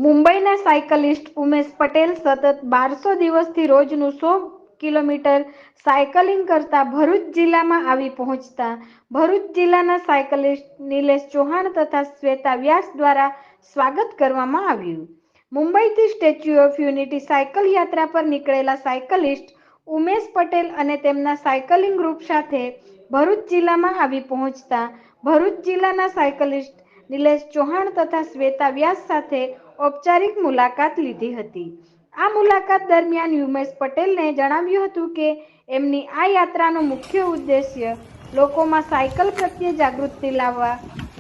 મુંબઈના સાયકલિસ્ટ ઉમેશ પટેલ સતત 1200 દિવસથી રોજનું 100 કિલોમીટર સાયકલિંગ કરતા ભરૂચ જિલ્લામાં આવી પહોંચતા ભરૂચ જિલ્લાના સાયકલિસ્ટ નિલેશ ચૌહાણ તથા શ્વેતા વ્યાસ દ્વારા સ્વાગત કરવામાં આવ્યું. મુંબઈથી સ્ટેચ્યુ ઓફ યુનિટી સાયકલ યાત્રા પર નીકળેલા સાયકલિસ્ટ ઉમેશ પટેલ અને તેમના સાયકલિંગ ગ્રુપ સાથે ભરૂચ જિલ્લામાં આવી પહોંચતા ભરૂચ જિલ્લાના સાયકલિસ્ટ નિલેશ ચૌહાણ તથા શ્વેતા વ્યાસ સાથે ઔપચારિક મુલાકાત લીધી હતી. આ મુલાકાત દરમિયાન ઉમેશ પટેલને જણાવ્યું હતું કે એમની આ યાત્રાનો મુખ્ય ઉદ્દેશ્ય લોકોમાં સાયકલ પ્રત્યે જાગૃતિ લાવવા,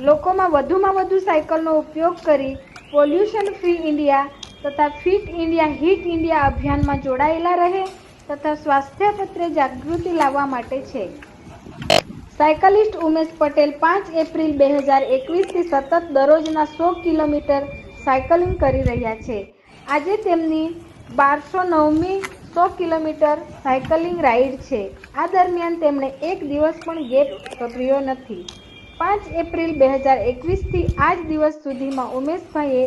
લોકોમાં વધુમાં વધુ સાયકલનો ઉપયોગ કરી પોલ્યુશન ફ્રી ઇન્ડિયા તથા ફિટ ઇન્ડિયા હિટ ઇન્ડિયા અભિયાનમાં જોડાયેલા રહે તથા સ્વાસ્થ્ય પ્રત્યે જાગૃતિ લાવવા માટે છે. સાયકલિસ્ટ ઉમેશ પટેલ 5 એપ્રિલ 2021થી સતત દરરોજના 100 કિલોમીટર સાયકલિંગ કરી રહ્યા છે. આજે તેમની 1209મી 100 કિલોમીટર સાયકલિંગ રાઇડ છે. આ દરમિયાન તેમણે એક દિવસ પણ ગેપ કર્યો નથી. 5 એપ્રિલ 2021થી આજ દિવસ સુધીમાં ઉમેશભાઈએ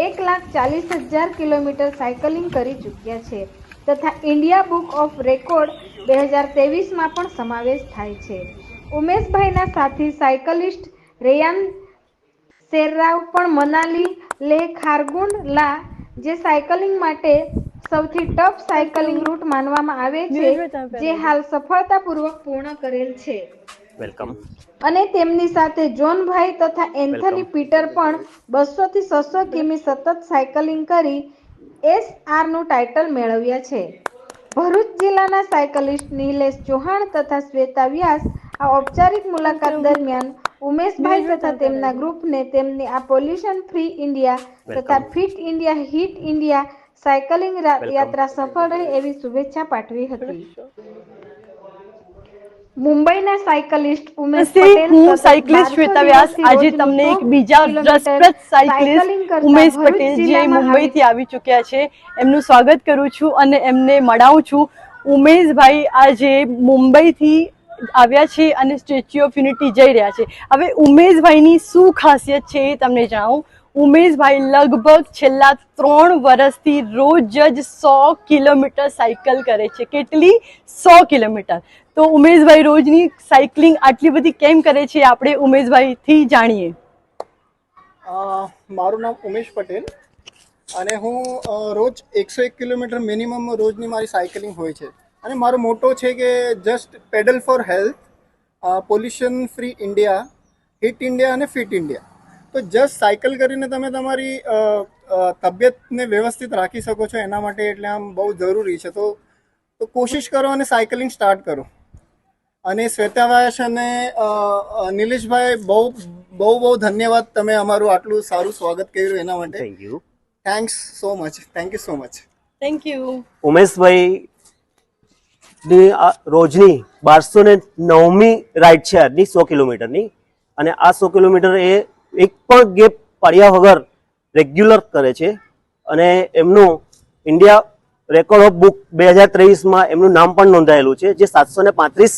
1,40,000 કિલોમીટર સાયકલિંગ કરી ચૂક્યા છે તથા ઇન્ડિયા બુક ઓફ રેકોર્ડ 2023માં પણ સમાવેશ થાય છે. ઉમેશભાઈના સાથી સાયકલિસ્ટ રેયાન શેરરાવ પણ મનાલી લેહ ખારગુન લા જે સાયકલિંગ માટે સૌથી ટફ સાયકલિંગ રૂટ માનવામાં આવે છે, જે હાલ સફળતાપૂર્વક પૂર્ણ કરેલ છે. વેલકમ. અને તેમની સાથે જોનભાઈ તથા એન્થની પીટર પણ 200 થી 600 કિમી સતત સાયકલિંગ કરી SR નું ટાઇટલ મેળવ્યા છે. ભરૂચ જિલ્લાના સાયકલિસ્ટ નિલેશ ચૌહાણ તથા શ્વેતા વ્યાસ આ ઔપચારિક મુલાકાત દરમિયાન ઉમેશભાઈ તથા તેમના ગ્રુપને તેમની આ પોલ્યુશન ફ્રી ઇન્ડિયા તથા fit India hit India cycling યાત્રા સફળ રહે એવી શુભેચ્છા પાઠવી હતી. મુંબઈના સાયકલિસ્ટ ઉમેશ પટેલ હું સાયકલિસ્ટ શ્વેતા વ્યાસ આજે તમને એક બીજા રસપ્રદ સાયકલિસ્ટ ઉમેશ પટેલ જે મુંબઈથી આવી ચૂક્યા છે એમનું સ્વાગત કરું છું અને એમને મળાવું છું. ઉમેશભાઈ આજે મુંબઈથી આવ્યા છે અને સ્ટેચ્યુ ઓફ યુનિટી જઈ રહ્યા છે. હવે ઉમેશભાઈની શું ખાસિયત છે એ તમને જણાવું. ઉમેશભાઈ લગભગ છેલ્લા 3 વર્ષથી રોજ જ 100 કિલોમીટર સાયકલ કરે છે. કેટલી? 100 કિલોમીટર. તો ઉમેશભાઈ રોજની સાયકલિંગ આટલી બધી કેમ કરે છે આપણે ઉમેશભાઈથી જાણીએ. મારું નામ ઉમેશ પટેલ અને હું રોજ 101 કિલોમીટર મિનિમમ રોજની મારી સાયકલિંગ હોય છે અને મારો મોટો છે કે just pedal for health, pollution free India, hit India અને ફિટ ઇન્ડિયા. તો જસ્ટ સાયકલ કરીને તમે તમારી તબિયતને વ્યવસ્થિત રાખી શકો છો એના માટે એટલે આમ બહુ જરૂરી છે. તો કોશિશ કરો અને સાયકલિંગ સ્ટાર્ટ કરો. અને શ્વેતાવ્યાસ અને નિલેશભાઈ બહુ ધન્યવાદ, તમે અમારું આટલું સારું સ્વાગત કર્યું એના માટે. Thank you. Thanks so much. Thank you so much. Thank you. Umeshbhai ની રોજની 1209મી રાઈડ છે આજની 100 કિલોમીટરની અને આ 100 કિલોમીટર એ એક પણ ગેપ પાડ્યા વગર રેગ્યુલર કરે છે અને એમનું ઇન્ડિયા રેકોર્ડ ઓફ બુક 2023માં એમનું નામ પણ નોંધાયેલું છે, જે 735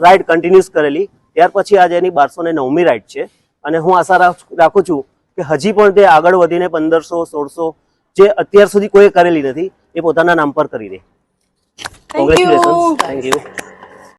રાઇડ કન્ટિન્યુઅસ કરેલી. ત્યાર પછી આજે એની 1209મી રાઇડ છે અને હું આશા રાખું છું કે હજી પણ તે આગળ વધીને 1500-1600 જે અત્યાર સુધી કોઈ કરેલી નથી એ પોતાના નામ પર કરી દે. કોંગ્રેચ્યુલેશન્સ. Thank you.